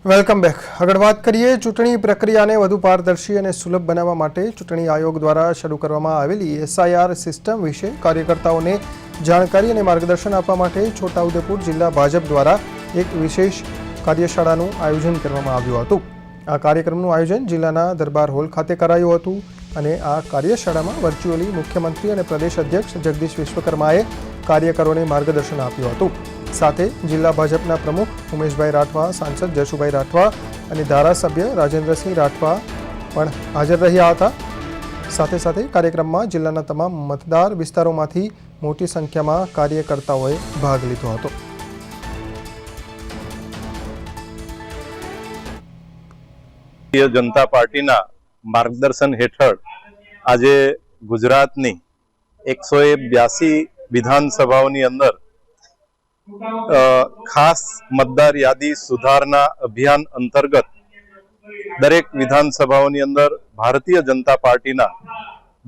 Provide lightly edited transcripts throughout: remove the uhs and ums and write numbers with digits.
Welcome back. આગળ વાત કરીએ ચૂંટણી પ્રક્રિયાને વધુ પારદર્શી અને સુલભ બનાવવા માટે ચૂંટણી આયોગ દ્વારા શરૂ કરવામાં આવેલી એસઆઈઆર સિસ્ટમ વિશે કાર્યકર્તાઓને જાણકારી અને માર્ગદર્શન આપવા માટે છોટાઉદેપુર જિલ્લા ભાજપ દ્વારા એક વિશેષ કાર્યશાળાનું આયોજન કરવામાં આવ્યું હતું। આ કાર્યક્રમનું આયોજન જિલ્લાના દરબાર હોલ ખાતે કરાયું હતું અને આ કાર્યશાળામાં વર્ચ્યુઅલી મુખ્યમંત્રી અને પ્રદેશ અધ્યક્ષ જગદીશ વિશ્વકર્માએ કાર્યકરોને માર્ગદર્શન આપ્યું હતું। સાથે જિલ્લા ભાજપના પ્રમુખ ઉમેશભાઈ રાઠવા, સાંસદ જશુભાઈ રાઠવા અને ધારાસભ્ય રાજેન્દ્રસિંહ રાઠવા પણ હાજર રહ્યા હતા। સાથે સાથે કાર્યક્રમમાં જિલ્લાના તમામ મતદાર વિસ્તારોમાંથી મોટી સંખ્યામાં કાર્યકર્તાઓએ ભાગ લીધો હતો। ભારતીય જનતા પાર્ટીના માર્ગદર્શન હેઠળ આજે ગુજરાતની 182 વિધાનસભાઓની અંદર ખાસ મતદાર યાદી સુધારણા અભિયાન અંતર્ગત દરેક વિધાનસભાઓની અંદર ભારતીય જનતા પાર્ટીના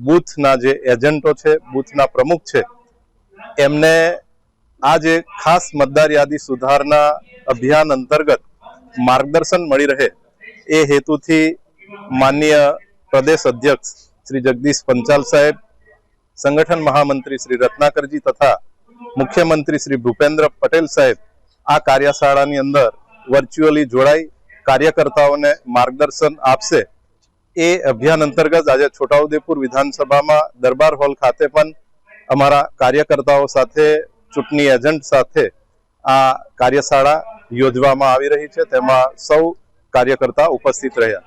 બૂથના જે એજન્ટો છે, બૂથના પ્રમુખ છે, એમને આ જે ખાસ મતદાર યાદી સુધારણા અભિયાન અંતર્ગત માર્ગદર્શન મળી રહે એ હેતુથી માનનીય પ્રદેશ અધ્યક્ષ શ્રી જગદીશ પંચાલ સાહેબ, સંગઠન મહામંત્રી શ્રી રત્નાકરજી તથા મુખ્યમંત્રી શ્રી ભૂપેન્દ્ર પટેલ સાહેબ આ કાર્યશાળાની અંદર વર્ચ્યુઅલી જોડાઈ કાર્યકર્તાઓને માર્ગદર્શન આપશે। એ અભિયાન અંતર્ગત આજે છોટાઉદેપુર વિધાનસભામાં દરબાર હોલ ખાતે પણ અમારા કાર્યકર્તાઓ સાથે, ચૂંટણી એજન્ટ સાથે આ કાર્યશાળા યોજવામાં આવી રહી છે। તેમાં સૌ કાર્યકર્તા ઉપસ્થિત રહ્યા।